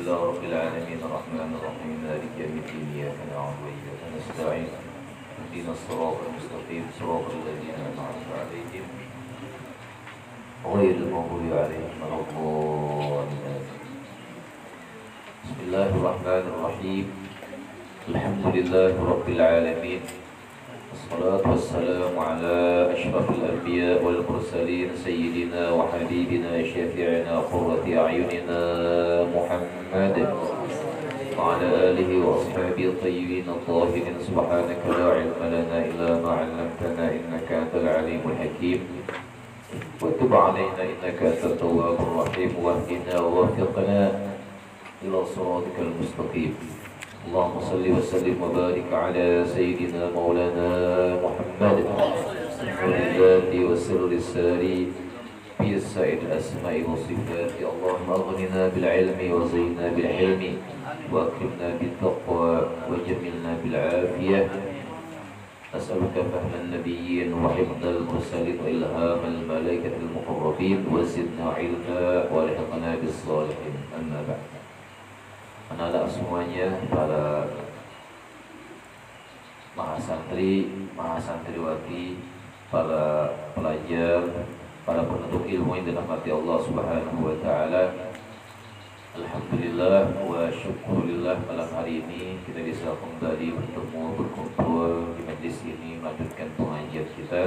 لله رب العالمين الرحمن الرحيم مالك يوم الدين إياك نعبد وإياك نستعين اهدنا الصراط المستقيم صراط الذين أنعمت عليهم غير المغضوب عليهم ولا الضالين. بسم الله الرحمن الرحيم الحمد لله رب العالمين والصلاة والسلام على أشرف الأنبياء والمرسلين سيدنا وحبيبنا شفيعنا قرة أعيننا محمد وعلى آله وأصحابه الطيبين الطاهرين. سبحانك لا علم لنا إلا ما علمتنا إنك أنت العليم الحكيم وتب علينا إنك أنت التواب الرحيم واهدنا ووفقنا إلى صراطك المستقيم. اللهم صل وسلم وبارك على سيدنا مولانا محمد نور الذات وسر الساري في سائر الأسماء والصفات. اللهم أغننا بالعلم وزينا بالحلم وأكرمنا بالتقوى وجملنا بالعافية. أسألك فهم النبيين وحفظ المرسلين وإلهام الملائكة المقربين وزدنا علما ولحقنا بالصالحين. أما بعد. Anak-anak semuanya, para mahasantri, mahasantriwati, para pelajar, para penuntut ilmu yang dirahmati Allah Subhanahu wa taala. Alhamdulillah wa syukurillah, malam hari ini kita bisa kembali bertemu, berkumpul di majlis ini melanjutkan pengajian kita.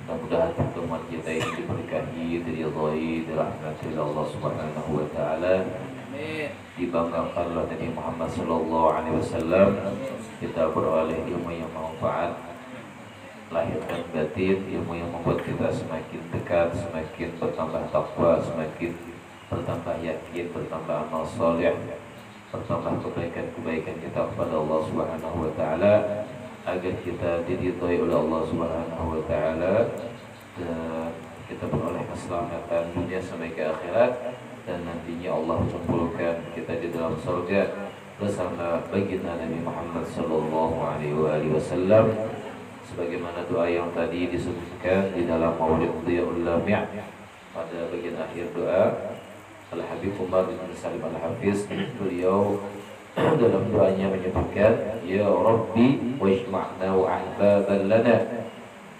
Mudah-mudahan pertemuan kita ini diberkahi, diridhai, dirahmati Allah Subhanahu wa taala. Dibanggakan oleh Nabi Muhammad sallallahu alaihi wasallam, kita beroleh ilmu yang manfaat lahir dan batin, ilmu yang membuat kita semakin dekat, semakin bertambah takwa, semakin bertambah yakin, bertambah amal saleh, bertambah kebaikan-kebaikan kita kepada Allah Subhanahu wa taala, agar kita diridhai oleh Allah Subhanahu wa taala dan kita beroleh keselamatan dunia sampai ke akhirat, dan nantinya Allah kumpulkan kita di dalam surga bersama baginda Nabi Muhammad sallallahu alaihi wasallam, sebagaimana doa yang tadi disebutkan di dalam Maulid Dhiyaul Lami' pada bagian akhir doa. Al-Habib Umar bin Salim Al-Hafiz, beliau dalam doanya menyebutkan, Ya Rabbi wajma'na wa ahbaban lana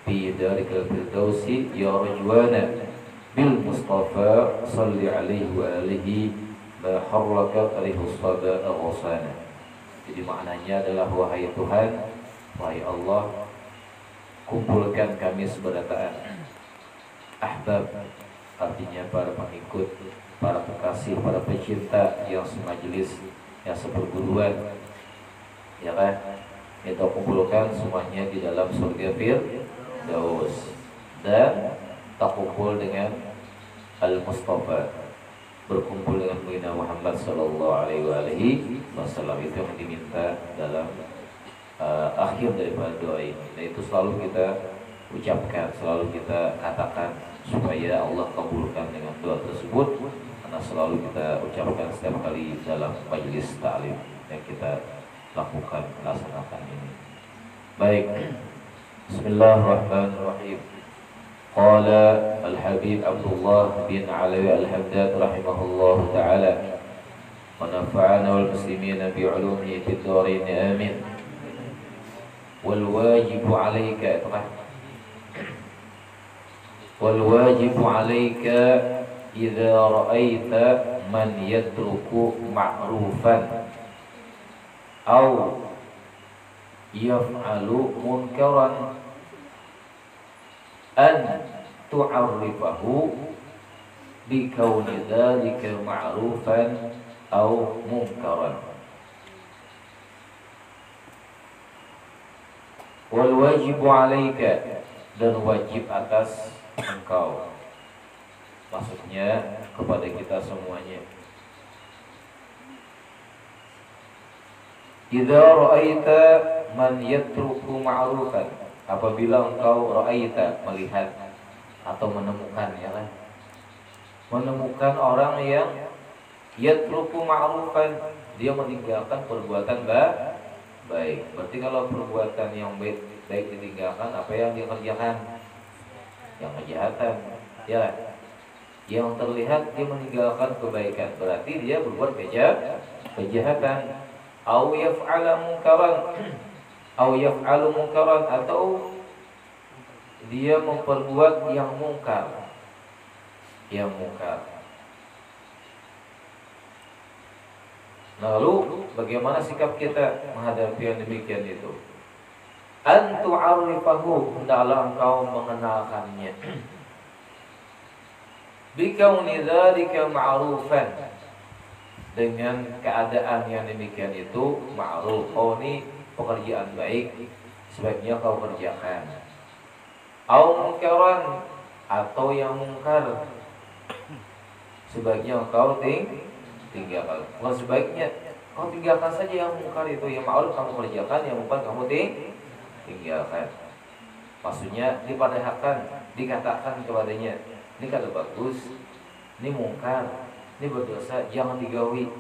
fi darikal firdausi ya rajwana bil Mustafa salli alaihi wa alihi ma harrakat alaihi sabaa ghasana. Jadi maknanya adalah, wahai Tuhan, wahai Allah, kumpulkan kami seberataan ahbab, artinya para pengikut, para kekasih, para pecinta yang semajlis, yang seperguruan, ya kan? Kita kumpulkan semuanya di dalam surga Firdaus, dan tak kumpul dengan Al-Mustafa, berkumpul dengan Nabi Muhammad sallallahu alaihi wasallam. Itu yang diminta dalam akhir daripada doa ini. Dan itu selalu kita ucapkan, selalu kita katakan, supaya Allah kabulkan dengan doa tersebut, karena selalu kita ucapkan setiap kali dalam majelis ta'lim yang kita lakukan, laksanakan ini. Baik. Bismillahirrahmanirrahim. Qala Al-Habib Abdullah bin Alawi Al-Hamdad rahimahullahu ta'ala wa nafa'ana wal muslimina bi'ulumihi fid dharain amin. Wal wajibu 'alaika والواجب عليك إذا رأيت من يترك معروفا أو يفعل منكرا أن تعرفه بكون ذلك معروفا أو منكرا. والواجب عليك, dan wajib atas engkau, maksudnya kepada kita semuanya. Idza ra'aita man yatruku ma'rufan, apabila engkau ra'aita, melihat atau menemukan, ya kan, menemukan orang yang yatruku ma'rufan, dia meninggalkan perbuatan baik. Berarti kalau perbuatan yang baik ditinggalkan, apa yang dia kerjakan? Yang kejahatan, ya. Yang terlihat dia meninggalkan kebaikan, berarti dia berbuat kejahatan. Au yaf'ala munkaran, au yaf'alu munkaran, atau dia memperbuat yang mungkar. Yang mungkar. Lalu bagaimana sikap kita menghadapi yang demikian itu? An tu'arrifahu, hendaklah engkau mengenalkannya. Bikauni dzalika ma'rufan, dengan keadaan yang demikian itu ma'ruf. Oh, ini pekerjaan baik, sebaiknya kau kerjakan. Au munkaran, atau yang mungkar, sebaiknya kau tinggalkan. Kalau sebaiknya kau tinggalkan saja yang mungkar itu, yang ma'ruf kamu kerjakan, yang mungkar kamu tinggalkan. Maksudnya dipadahkan, dikatakan kepadanya, ini kada bagus, ini mungkar, ini berdosa, jangan digawi.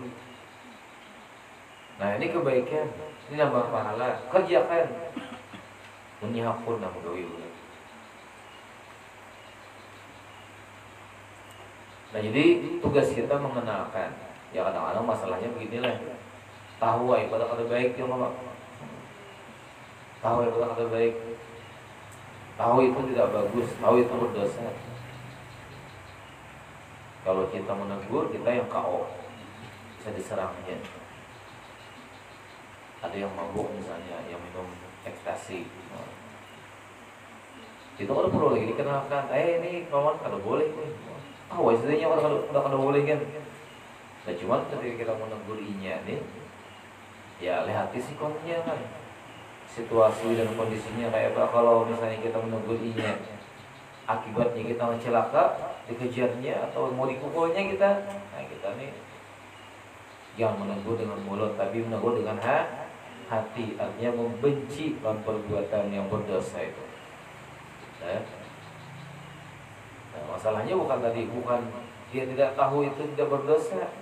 Nah, ini kebaikan, ini nambah pahala, kerjakan. Menyahapun nama gawi. Nah, jadi tugas kita mengenalkan. Ya kadang-kadang masalahnya beginilah. Tahu ya pada kada baik yang apa? Tahu ya pada kada baik. Tahu itu tidak bagus, tahu itu berdosa. Kalau kita menegur, kita yang KO, bisa diserangnya. Ada yang mabuk misalnya, yang minum ekstasi, itu kalau perlu lagi dikenalkan. Ini kawan kada boleh. Istilahnya udah kada boleh kan. Nah, cuman ketika kita menegur inya nih, ya lihat sikonya kan, situasi dan kondisinya kayak apa. Kalau misalnya kita menegur inya, akibatnya kita celaka, dikejarnya atau mau dipukulnya kita. Nah, kita nih jangan menegur dengan mulut, tapi menegur dengan hati. Artinya membenci dan perbuatan yang berdosa itu. Nah, masalahnya bukan dia tidak tahu itu tidak berdosa,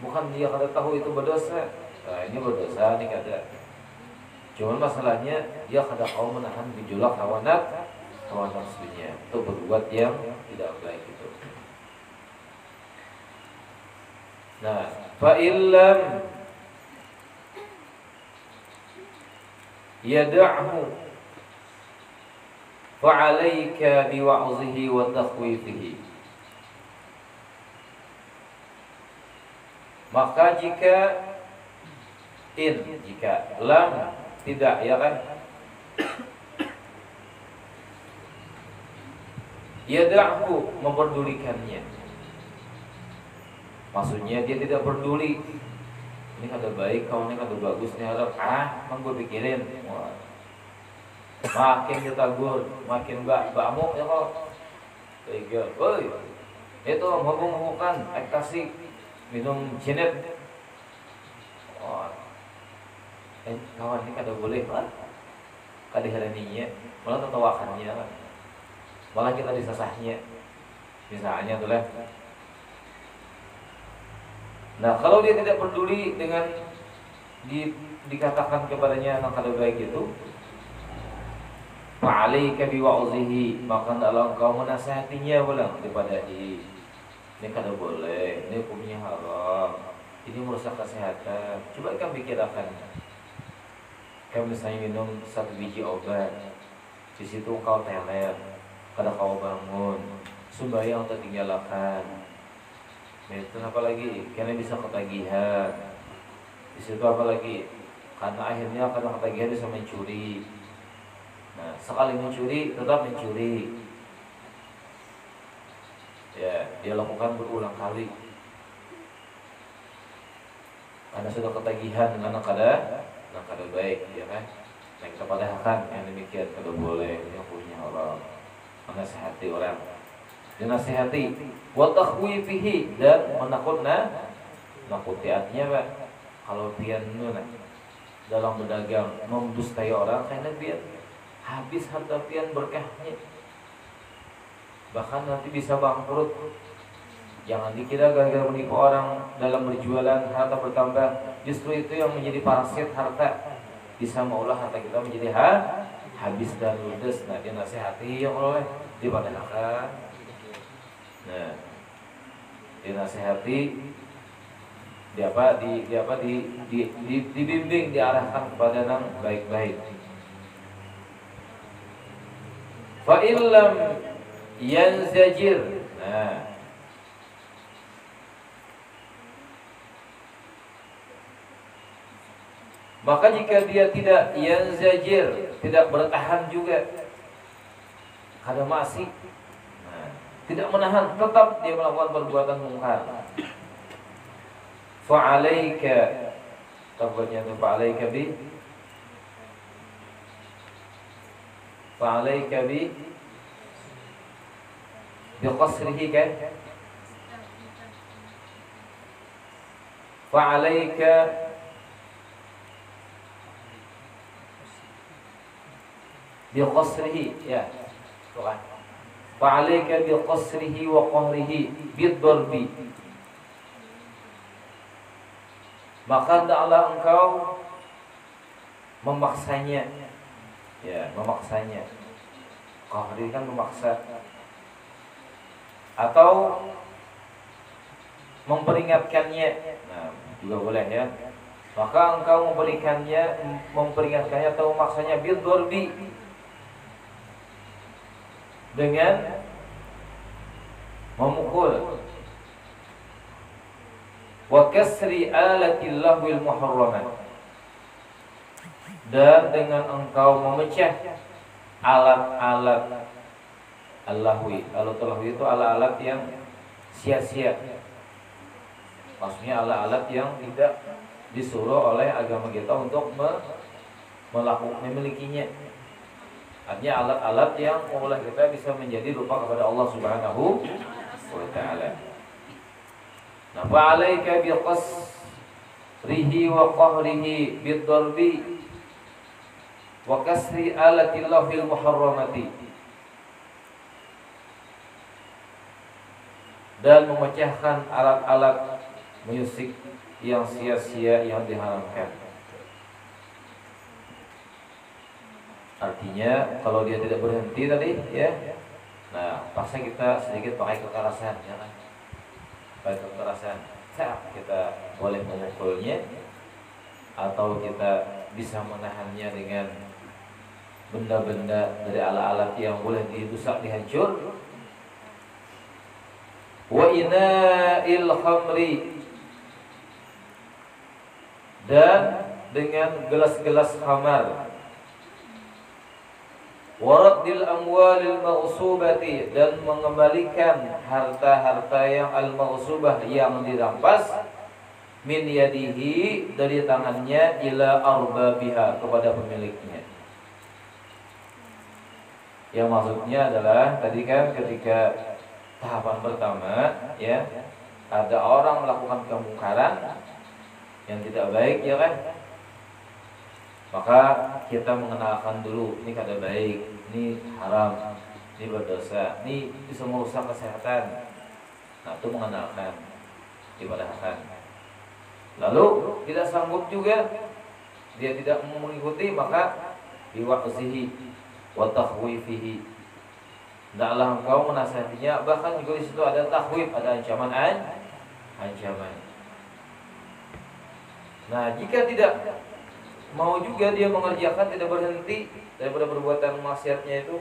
bukan dia kada tahu itu berdosa. Nah, ini berdosa nih kada. Cuman masalahnya dia kada mau menahan gejolak hawa nafsunya untuk berbuat yang tidak baik itu. Nah, fa illam yad'hu fa 'alaika biwa'zihi wa takhwifihi. Maka jika lam tidak, ya kan, yad'hu memperdulikannya. Maksudnya dia tidak peduli. Ini kada baik, kawan ini kada bagus, ini harap gue pikirin. Makin ditagur, makin bamuk ya kok. Tiga, woi, itu mabuk-mabukan, ekstasi, minum jenet. Kawan ini kada boleh, kada heraninya, malah tertawakannya, malah kita disasahnya. Misalnya tuh lah. Nah, kalau dia tidak peduli dengan dikatakan kepadanya yang kada baik itu, fa'alaika biwa'zihi, maka hendaklah engkau menasihatinya ulang kepada ini kada boleh, ini hukumnya haram, ini merusak kesehatan. Coba kamu pikirkan, kamu misalnya minum 1 biji obat, di situ engkau teler, kada kau bangun, sembahyang tertinggalkan. Itu apa lagi? Karena bisa ketagihan. Di situ apa lagi? Karena akhirnya karena ketagihan bisa mencuri. Nah, sekali mencuri tetap mencuri. Ya, dia lakukan berulang kali. Karena sudah ketagihan dengan kada baik, ya kan? Nah, kita padahkan yang demikian kada boleh, yang punya orang menasihati orang. Dinasihati wa takhwifihi, dan menakuti artinya Pak, kalau pian dalam berdagang mendustai orang, karena pian habis harta pian berkahnya, bahkan nanti bisa bangkrut. Jangan dikira gara-gara menipu orang dalam berjualan harta bertambah, justru itu yang menjadi parasit harta, bisa maulah harta kita menjadi habis dan ludes. Nah, dinasihati yang oleh dipadahkan. Nah, dinasehati, dibimbing, diarahkan kepada yang baik-baik. Fa illam yanzajir. Nah, maka jika dia tidak yanzajir, tidak bertahan juga, kada masih, tidak menahan, tetap dia melakukan perbuatan mungkar. Fa'alaika, tabatnya itu fa'alaika biqasrihi kan? Fa'alaika biqasrihi, ya, bukan. Fa'alaika biqasrihi wa qahrihi bid-darbi. Maka hendaklah engkau memaksanya, ya, memaksanya. Qahri kan memaksa, atau memperingatkannya. Nah, juga boleh ya. Maka engkau memperingatkannya atau memaksanya bid-darbi, dengan memukul, wa kasri alatil lahwil muharramat, dan dengan engkau memecah alat-alat al-lahwi. Alat-lahwi itu alat-alat yang sia-sia, maksudnya alat-alat yang tidak disuruh oleh agama kita untuk memilikinya. Artinya alat-alat yang oleh kita bisa menjadi lupa kepada Allah Subhanahu wa ta'ala. Nah, fa'alaika biqasrihi wa qahrihi bid-darbi wa kasri alatil lahwil muharramati, dan memecahkan alat-alat musik yang sia-sia yang diharamkan. Artinya kalau dia tidak berhenti tadi, ya, nah pasnya kita sedikit pakai kekerasan, ya kan? Pakai kekerasan, kita boleh memukulnya, atau kita bisa menahannya dengan benda-benda dari alat-alat yang boleh dirusak, dihancur. Wa ina'il khamri, dan dengan gelas-gelas khamar. Waraddil amwalil ma'usubati, dan mengembalikan harta-harta yang al-ma'usubah, yang dirampas, min yadihi, dari tangannya, ila arbabiha, kepada pemiliknya. Yang maksudnya adalah tadi kan ketika tahapan pertama, ya, ada orang melakukan kemungkaran yang tidak baik, ya kan? Maka kita mengenalkan dulu, ini kada baik, ini haram, ini berdosa, ini bisa merusak kesehatan. Nah, itu mengenalkan, dipadahkan. Lalu tidak sanggup juga, dia tidak mau mengikuti, maka biwa'zihi wa takhwifihi. Hendaklah engkau menasihatinya, bahkan juga di situ ada takhwif, ada ancaman. Nah, jika tidak mau juga dia mengerjakan, tidak berhenti daripada perbuatan maksiatnya itu,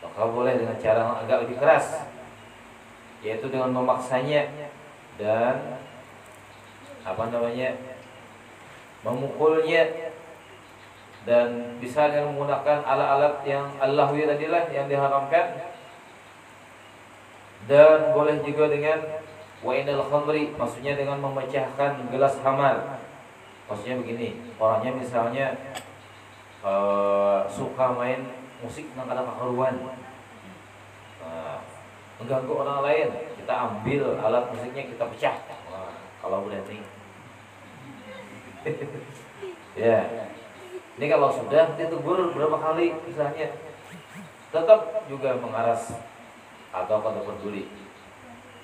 maka boleh dengan cara agak lebih keras, yaitu dengan memaksanya dan memukulnya, dan bisa dengan menggunakan alat-alat yang al-lahwi tadilah yang diharamkan. Dan boleh juga dengan wa'inal khamri, maksudnya dengan memecahkan gelas khamar. Maksudnya begini, orangnya misalnya suka main musik yang ada kekaruan, mengganggu orang lain, kita ambil alat musiknya, kita pecah. Kalau udah nih ya, ini kalau sudah ditegur berapa kali misalnya, tetap juga mengaras atau kada peduli,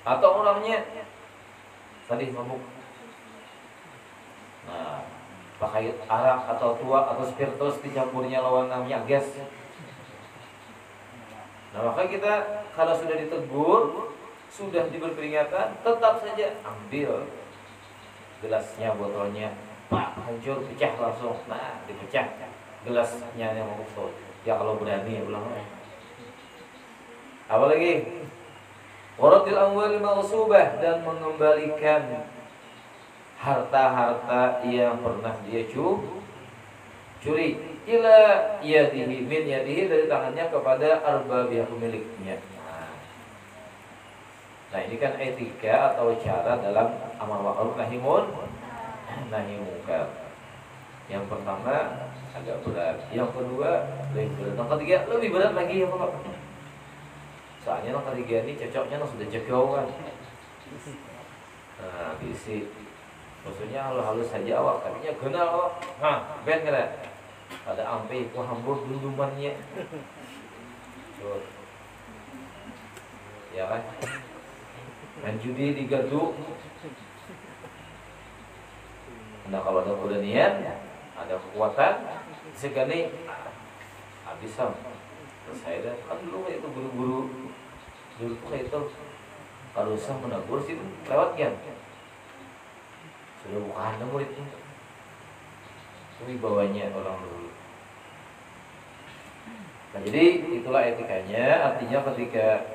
atau orangnya tadi mabuk, nah pakai arak atau tua atau spiritus dicampurnya lawan namanya gas. Nah, maka kita kalau sudah ditegur, sudah diberi peringatan, tetap saja ambil gelasnya, botolnya, pak, hancur, pecah langsung. Nah, dipecah gelasnya yang mau. Ya kalau berani ulang. Apalagi waradil amwal maghsubah, dan mengembalikan harta-harta yang pernah dia curi ila yadihi, min yadihi, dari tangannya kepada arbabiyah, pemiliknya. Nah ini kan etika atau cara dalam amar ma'ruf nahi munkar. Yang pertama agak berat, yang kedua lebih berat, yang ketiga lebih berat lagi ya Pak. Soalnya yang ketiga ini cocoknya sudah jauhan. Nah bisi, maksudnya halus-halus saja awak, katanya kenal awak, ben kena ada ampe ku hambur dundumannya. Ya kan? Main judi digardu. Nah kalau ada keberanian, ada kekuatan, segani habis saya dah kan dulu itu guru-guru dulu tuh kayak itu kalau usah menegur sih lewat kan sudah bukan muridnya, tapi bawanya orang dulu. Nah jadi itulah etikanya, artinya ketika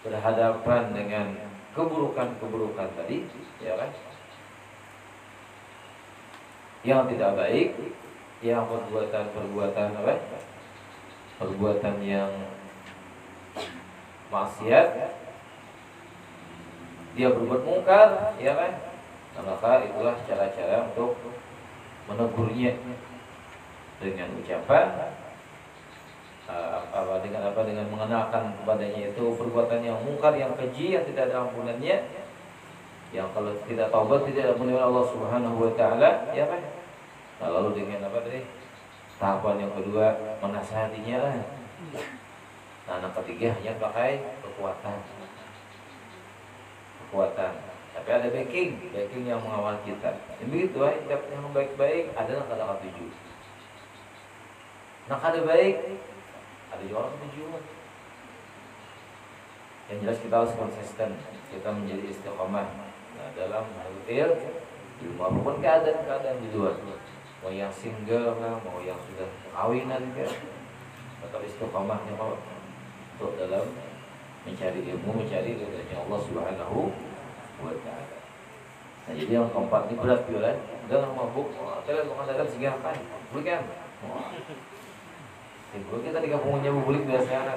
berhadapan dengan keburukan-keburukan tadi, ya kan, yang tidak baik, yang perbuatan apa? Perbuatan yang maksiat, dia berbuat mungkar, ya kan? Nah, maka itulah cara-cara untuk menegurnya dengan ucapan dengan mengenalkan kepadanya itu perbuatan yang mungkar, yang keji, yang tidak ada ampunannya, yang kalau tidak taubat tidak ampuni oleh Allah Subhanahu wa taala, ya kan? Nah, lalu dengan apa tadi? Tahapan yang kedua menasihatinya lah. Nah, yang ketiga hanya pakai kekuatan. Tapi ada backing yang mengawal kita. Jadi begitu yang baik-baik adalah kata-kata tujuh. Nah, kada baik ada juga orang tujuan. Yang jelas kita harus konsisten, kita menjadi istiqomah. Nah, dalam hal maupun keadaan di luar, mau yang single mau yang sudah kawinan kan, tetap istiqomahnya untuk dalam mencari ilmu, mencari ridhonya Allah Subhanahu wa taala. Nah, jadi yang keempat ini berat juga, jangan mabuk. Kalian mengatakan sigakan, bukan? Ibu kita di kampungnya bubulik biasanya.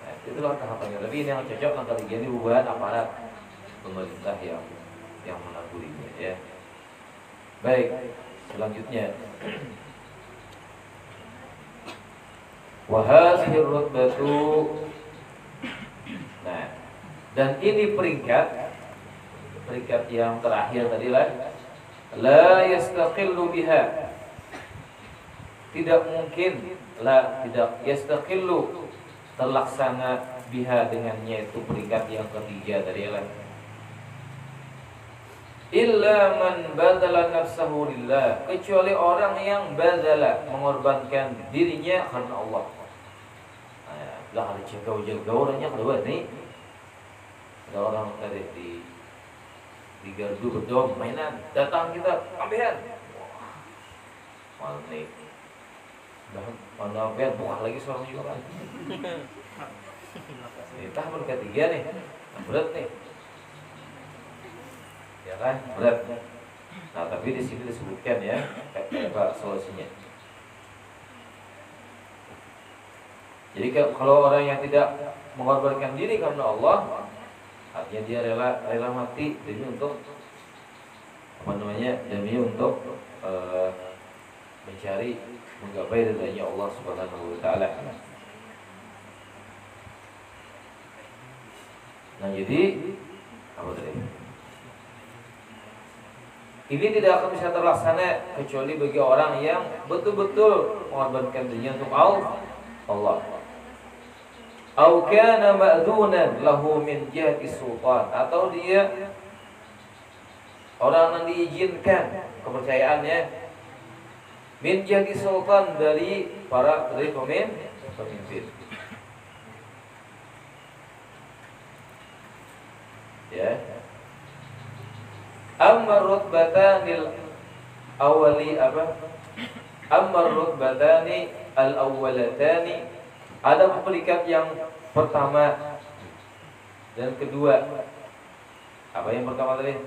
Nah, itulah tahapannya. Tapi ini yang cocok yang ketiga ini buat aparat pemerintah yang menanggulinya, ya. Baik, selanjutnya. Wa hadhihi rutbatu. Nah, dan ini peringkat yang terakhir tadi lah. La yastaqillu biha. Tidak mungkin tidak yastaqillu terlaksana biha dengannya, itu peringkat yang ketiga tadi lah. Illa man badala nafsahu lillah, kecuali orang yang badala mengorbankan dirinya karena Allah. Lah ada jaga orangnya kedua nih. Ada orang tadi di gardu berdom mainan, datang kita ambilan. Malam nih. Mana ambilan buka lagi seorang juga kan. Ini tahap ketiga nih. Berat nih. Ya kan, berat. Nah, tapi di sini disebutkan ya, apa solusinya. Jadi kalau orang yang tidak mengorbankan diri karena Allah, artinya dia rela mati demi untuk demi untuk mencari menggapai ridhanya Allah Subhanahu wa taala. Nah, jadi apa tadi? Ini tidak akan bisa terlaksana kecuali bagi orang yang betul-betul mengorbankan dirinya untuk Allah. Au kana ma'dzunan lahu min jihati sultan, atau dia orang yang diizinkan kepercayaannya min jihati sultan dari pemimpin. Amma rutbatanil awali apa? Amma rutbatani al-awwalatani, ada peringkat yang pertama dan kedua. Apa yang pertama tadi?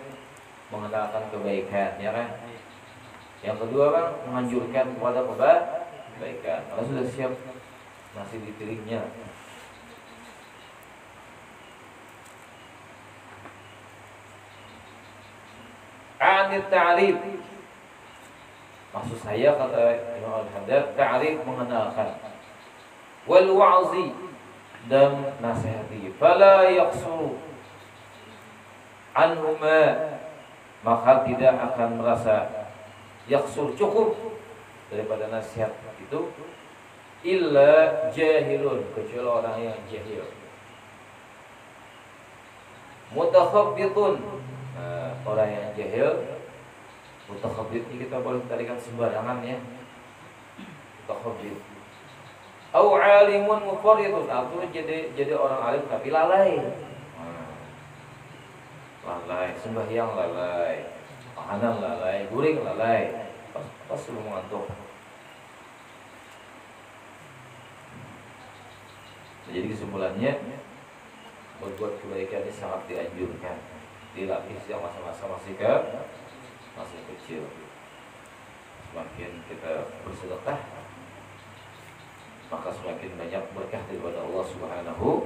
Mengenalkan kebaikan, ya kan? Yang kedua kan menganjurkan kepada kebaikan. Kalau sudah siap nasi di piringnya. Anit ta'rif, maksud saya kata Imam Al-Haddad, ta'rif mengenalkan, wal wa'zi dan nasihati, fala yaqsuru anhuma, maka tidak akan merasa yaqsur cukup daripada nasihat itu, illa jahilun, kecuali orang yang jahil, mutakhabbitun, orang yang jahil. Mutakhabbit ini kita boleh tarikan sembarangan ya, mutakhabbit. Au alimun mufarridun, atau jadi orang alim tapi lalai. Lalai, sembahyang lalai, makanan lalai, guring lalai, pas belum mengantuk. Jadi kesimpulannya, berbuat kebaikan ini sangat dianjurkan di lapis yang masa-masa masih kecil. Semakin kita bersedekah, maka semakin banyak berkah daripada Allah Subhanahu